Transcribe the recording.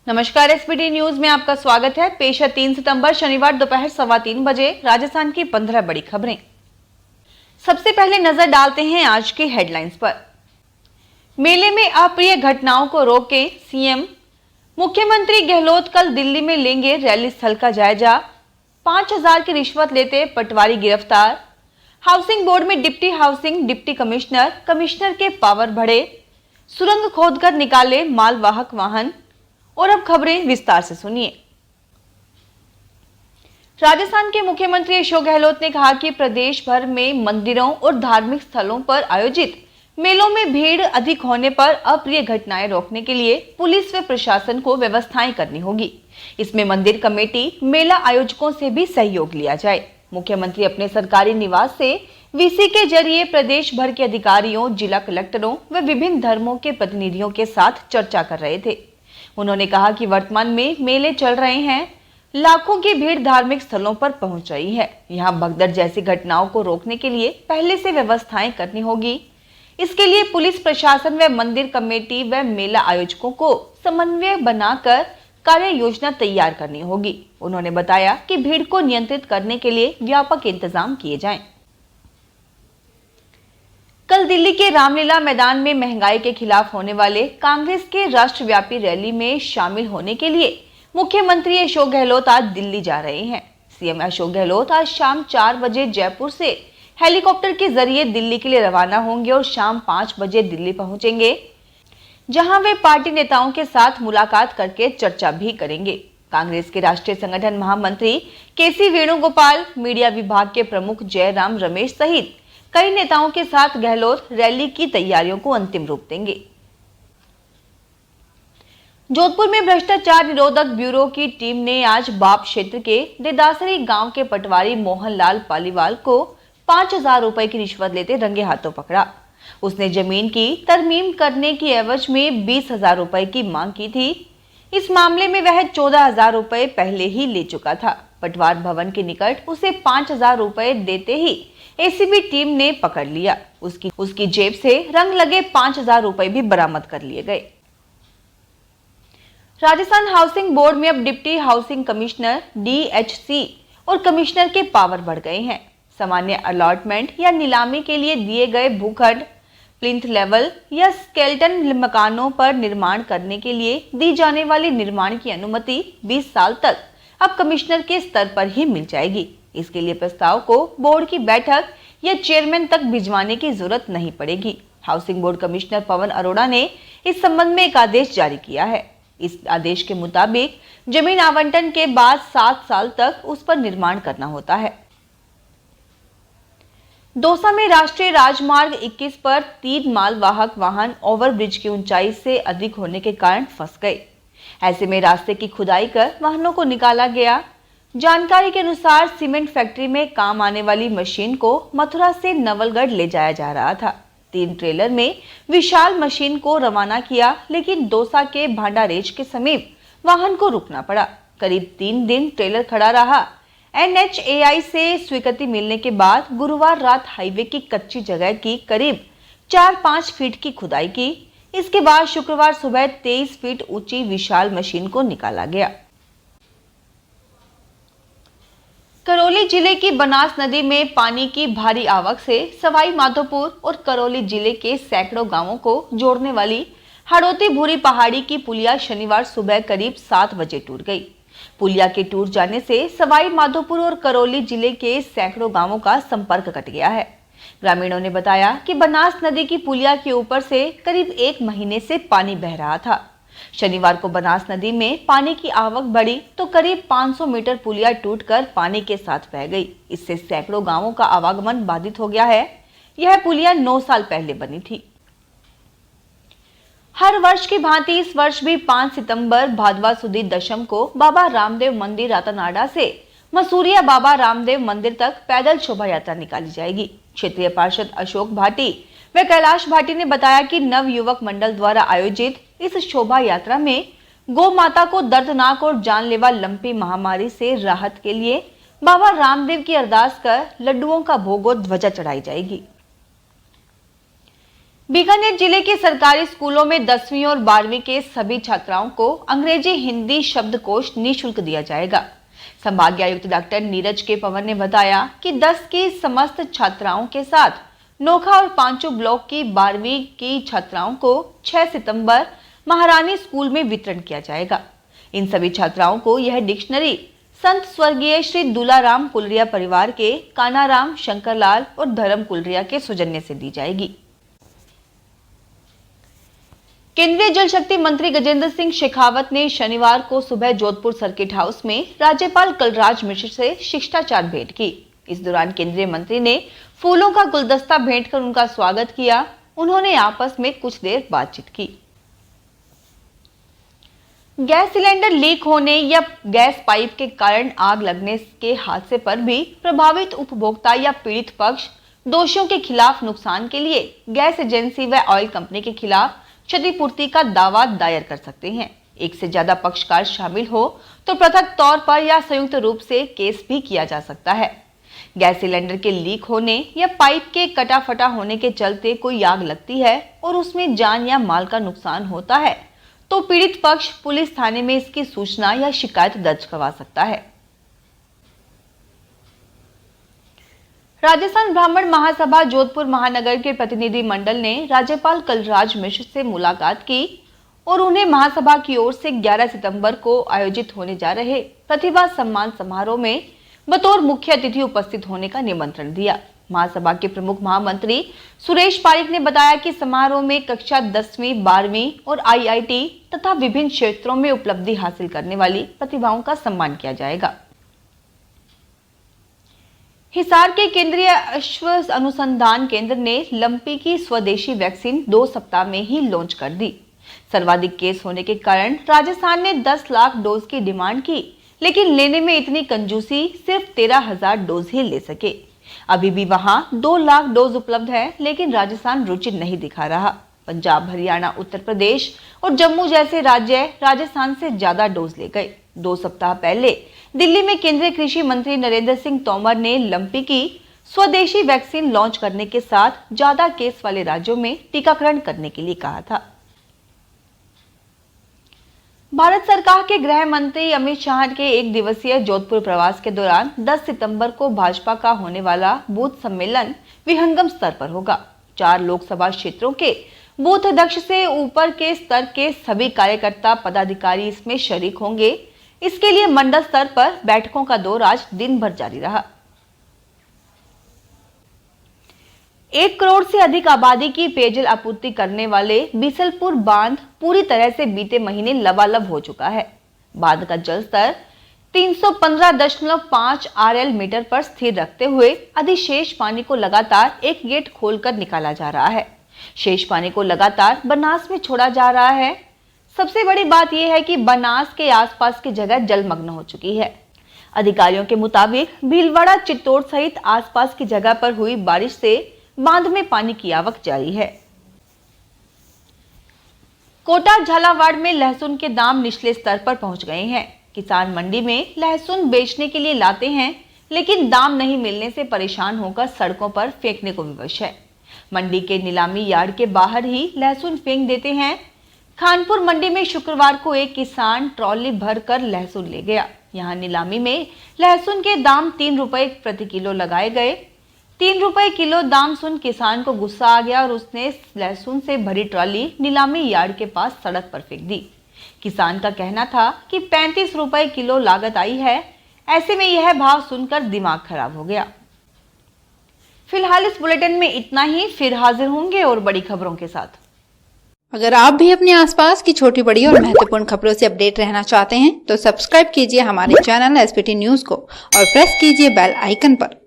नमस्कार, SPT news में आपका स्वागत है। पेश है 3 सितंबर शनिवार दोपहर 3:15 बजे राजस्थान की 15 बड़ी खबरें। सबसे पहले नजर डालते हैं आज की हेडलाइंस पर। मेले में अप्रिय घटनाओं को रोके सीएम। मुख्यमंत्री गहलोत कल दिल्ली में लेंगे रैली स्थल का जायजा। 5,000 की रिश्वत लेते पटवारी गिरफ्तार। हाउसिंग बोर्ड में डिप्टी कमिश्नर के पावर बढ़े। सुरंग खोदकर निकाले मालवाहक वाहन। और अब खबरें विस्तार से सुनिए। राजस्थान के मुख्यमंत्री अशोक गहलोत ने कहा कि प्रदेश भर में मंदिरों और धार्मिक स्थलों पर आयोजित मेलों में भीड़ अधिक होने पर अप्रिय घटनाएं रोकने के लिए पुलिस व प्रशासन को व्यवस्थाएं करनी होगी। इसमें मंदिर कमेटी, मेला आयोजकों से भी सहयोग लिया जाए। मुख्यमंत्री अपने सरकारी निवास से वीसी के जरिए प्रदेश भर के अधिकारियों, जिला कलेक्टरों व विभिन्न धर्मों के प्रतिनिधियों के साथ चर्चा कर रहे थे। उन्होंने कहा कि वर्तमान में मेले चल रहे हैं, लाखों की भीड़ धार्मिक स्थलों पर पहुंच रही है। यहां भगदड़ जैसी घटनाओं को रोकने के लिए पहले से व्यवस्थाएं करनी होगी। इसके लिए पुलिस प्रशासन व मंदिर कमेटी व मेला आयोजकों को समन्वय बनाकर कार्य योजना तैयार करनी होगी। उन्होंने बताया कि भीड़ को नियंत्रित करने के लिए व्यापक इंतजाम किए जाएं। कल दिल्ली के रामलीला मैदान में महंगाई के खिलाफ होने वाले कांग्रेस के राष्ट्रव्यापी रैली में शामिल होने के लिए मुख्यमंत्री अशोक गहलोत आज दिल्ली जा रहे हैं। सीएम अशोक गहलोत आज शाम 4 बजे जयपुर से हेलीकॉप्टर के जरिए दिल्ली के लिए रवाना होंगे और शाम 5 बजे दिल्ली पहुंचेंगे, जहां वे पार्टी नेताओं के साथ मुलाकात करके चर्चा भी करेंगे। कांग्रेस के राष्ट्रीय संगठन महामंत्री केसी वेणुगोपाल, मीडिया विभाग के प्रमुख जयराम रमेश सहित कई नेताओं के साथ गहलोत रैली की तैयारियों को अंतिम रूप देंगे। जोधपुर में भ्रष्टाचार निरोधक ब्यूरो की टीम ने आज बाप क्षेत्र के देदासरी गांव के पटवारी मोहनलाल पालीवाल को 5,000 रुपए की रिश्वत लेते रंगे हाथों पकड़ा। उसने जमीन की तरमीम करने की एवज में 20,000 रुपए की मांग की थी। इस मामले में वह 14,000 रुपए पहले ही ले चुका था। पटवार भवन के निकट उसे 5,000 रुपए देते ही एसीबी टीम ने पकड़ लिया। उसकी जेब से रंग लगे 5,000 रुपए भी बरामद कर लिए गए। राजस्थान हाउसिंग बोर्ड में अब डिप्टी हाउसिंग कमिश्नर डीएचसी और कमिश्नर के पावर बढ़ गए हैं। सामान्य अलॉटमेंट या नीलामी के लिए दिए गए भूखंड, प्लिंथ लेवल या स्केलेटन मकानों पर निर्माण करने के लिए दी जाने वाली निर्माण की अनुमति 20 साल तक अब कमिश्नर के स्तर पर ही मिल जाएगी। इसके लिए प्रस्ताव को बोर्ड की बैठक या चेयरमैन तक भिजवाने की जरूरत नहीं पड़ेगी। Housing board commissioner Pawan Arora ने इस संबंध में एक आदेश जारी किया है। इस आदेश के मुताबिक जमीन आवंटन के बाद 7 साल तक उस पर निर्माण करना होता है। दौसा में राष्ट्रीय राजमार्ग 21 पर 3 मालवाहक वाहन ओवरब्रिज की ऊंचाई से अधिक होने के कारण फंस गए। ऐसे में रास्ते की खुदाई कर वाहनों को निकाला गया। जानकारी के अनुसार सीमेंट फैक्ट्री में काम आने वाली मशीन को मथुरा से नवलगढ़ ले जाया जा रहा था। 3 ट्रेलर में विशाल मशीन को रवाना किया, लेकिन दौसा के भांडारेज के समीप वाहन को रुकना पड़ा। करीब 3 दिन ट्रेलर खड़ा रहा। एनएचएआई से स्वीकृति मिलने के बाद गुरुवार रात हाईवे की कच्ची जगह की करीब 4-5 फीट की खुदाई की। इसके बाद शुक्रवार सुबह 23 फीट ऊंची विशाल मशीन को निकाला गया। करौली जिले की बनास नदी में पानी की भारी आवक से सवाई माधोपुर और करौली जिले के सैकड़ों गांवों को जोड़ने वाली हड़ौती भूरी पहाड़ी की पुलिया शनिवार सुबह करीब 7 बजे टूट गई। पुलिया के टूट जाने से सवाई माधोपुर और करौली जिले के सैकड़ों गांवों का संपर्क कट गया है। ग्रामीणों ने बताया कि बनास नदी की पुलिया के ऊपर से करीब 1 महीने से पानी बह रहा था। शनिवार को बनास नदी में पानी की आवक बढ़ी तो करीब 500 मीटर पुलिया टूटकर पानी के साथ बह गई। इससे सैकड़ों गांवों का आवागमन बाधित हो गया है। यह पुलिया 9 साल पहले बनी थी। हर वर्ष की भांति इस वर्ष भी 5 सितंबर भादवा सुदी दशम को बाबा रामदेव मंदिर रातानाडा से मसूरिया बाबा रामदेव मंदिर तक पैदल शोभा यात्रा निकाली जाएगी। क्षेत्रीय पार्षद अशोक भाटी व कैलाश भाटी ने बताया कि नव युवक मंडल द्वारा आयोजित इस शोभा यात्रा में गौ माता को दर्दनाक और जानलेवा लंपी महामारी से राहत के लिए बाबा रामदेव की अरदास कर लड्डुओं का भोग और ध्वजा चढ़ाई जाएगी। बीकानेर जिले के सरकारी स्कूलों में 10वीं और 12वीं के सभी छात्राओं को अंग्रेजी हिंदी शब्दकोश निःशुल्क दिया जाएगा। संभागीय आयुक्त डॉक्टर नीरज के पवन ने बताया कि 10 की समस्त छात्राओं के साथ नोखा और पांचू ब्लॉक की 12वीं की छात्राओं को 6 सितंबर महारानी स्कूल में वितरण किया जाएगा। इन सभी छात्राओं को यह डिक्शनरी संत स्वर्गीय श्री दुलाराम कुलरिया परिवार के कानाराम, शंकरलाल और धर्म कुलरिया के सौजन्य से दी जाएगी। केंद्रीय जल शक्ति मंत्री गजेंद्र सिंह शेखावत ने शनिवार को सुबह जोधपुर सर्किट हाउस में राज्यपाल कलराज मिश्र से शिष्टाचार भेंट की। इस दौरान केंद्रीय मंत्री ने फूलों का गुलदस्ता भेंट कर उनका स्वागत किया। उन्होंने आपस में कुछ देर बातचीत की। गैस सिलेंडर लीक होने या गैस पाइप के कारण आग लगने के हादसे पर भी प्रभावित उपभोक्ता या पीड़ित पक्ष दोषियों के खिलाफ नुकसान के लिए गैस एजेंसी व ऑयल कंपनी के खिलाफ क्षतिपूर्ति का दावा दायर कर सकते हैं। एक से ज्यादा पक्षकार शामिल हो तो पृथक तौर पर या संयुक्त रूप से केस भी किया जा सकता है। गैस सिलेंडर के लीक होने या पाइप के कटा फटा होने के चलते कोई आग लगती है और उसमें जान या माल का नुकसान होता है तो पीड़ित पक्ष पुलिस थाने में इसकी सूचना या शिकायत दर्ज करवा सकता है। राजस्थान ब्राह्मण महासभा जोधपुर महानगर के प्रतिनिधि मंडल ने राज्यपाल कलराज मिश्र से मुलाकात की और उन्हें महासभा की ओर से 11 सितंबर को आयोजित होने जा रहे प्रतिभा सम्मान समारोह में बतौर मुख्य अतिथि उपस्थित होने का निमंत्रण दिया। महासभा के प्रमुख महामंत्री सुरेश पारिक ने बताया कि समारोह में कक्षा 10वीं, 12वीं और IIT तथा विभिन्न क्षेत्रों में उपलब्धि हासिल करने वाली प्रतिभाओं का सम्मान किया जाएगा। हिसार के केंद्रीय अश्व अनुसंधान केंद्र ने लंपी की स्वदेशी वैक्सीन 2 सप्ताह में ही लॉन्च कर दी। सर्वाधिक केस होने के कारण राजस्थान ने 10 लाख डोज की डिमांड की, लेकिन लेने में इतनी कंजूसी, सिर्फ 13,000 डोज ही ले सके। अभी भी वहां 2 लाख डोज उपलब्ध है, लेकिन राजस्थान रुचि नहीं दिखा रहा। पंजाब, हरियाणा, उत्तर प्रदेश और जम्मू जैसे राज्य राजस्थान से ज्यादा डोज ले गए। 2 सप्ताह पहले दिल्ली में केंद्रीय कृषि मंत्री नरेंद्र सिंह तोमर ने लंपी की स्वदेशी वैक्सीन लॉन्च करने के साथ ज्यादा केस वाले राज्यों में टीकाकरण करने के लिए कहा था। भारत सरकार के गृह मंत्री अमित शाह के 1 दिवसीय जोधपुर प्रवास के दौरान 10 सितंबर को भाजपा का होने वाला बूथ सम्मेलन विहंगम स्तर पर होगा। 4 लोकसभा क्षेत्रों के बूथ अध्यक्ष से ऊपर के स्तर के सभी कार्यकर्ता पदाधिकारी इसमें शरीक होंगे। इसके लिए मंडल स्तर पर बैठकों का दौर आज दिन भर जारी रहा। 1 करोड़ से अधिक आबादी की पेयजल आपूर्ति करने वाले बीसलपुर बांध पूरी तरह से बीते महीने लबालब हो चुका है। बांध का जल स्तर 315.5 RL मीटर पर स्थिर रखते हुए अधिशेष पानी को लगातार एक गेट खोलकर निकाला जा रहा है। शेष पानी को लगातार बनास में छोड़ा जा रहा है। सबसे बड़ी बात यह है कि बनास के आसपास की जगह जलमग्न हो चुकी है। अधिकारियों के मुताबिक भीलवाड़ा, चित्तौड़ सहित आसपास की जगह पर हुई बारिश से बांध में पानी की आवक जारी है। कोटा झालावाड़ में लहसुन के दाम निचले स्तर पर पहुंच गए हैं। किसान मंडी में लहसुन बेचने के लिए लाते हैं, लेकिन दाम नहीं मिलने से परेशान होकर सड़कों पर फेंकने को विवश है। मंडी के नीलामी यार्ड के बाहर ही लहसुन फेंक देते हैं। खानपुर मंडी में शुक्रवार को एक किसान ट्रॉली भरकर लहसुन ले गया। यहां नीलामी में लहसुन के दाम 3 रुपए प्रति किलो लगाए गए। 3 रुपए किलो दाम सुन किसान को गुस्सा आ गया और उसने लहसुन से भरी ट्रॉली नीलामी यार्ड के पास सड़क पर फेंक दी। किसान का कहना था कि 35 रुपए किलो लागत आई है। ऐसे में यह भाव सुनकर दिमाग खराब हो गया। फिलहाल इस बुलेटिन में इतना ही। फिर हाजिर होंगे और बड़ी खबरों के साथ। अगर आप भी अपने आसपास की छोटी बड़ी और महत्वपूर्ण खबरों से अपडेट रहना चाहते हैं तो सब्सक्राइब कीजिए हमारे चैनल SPT न्यूज को और प्रेस कीजिए बेल आइकन पर।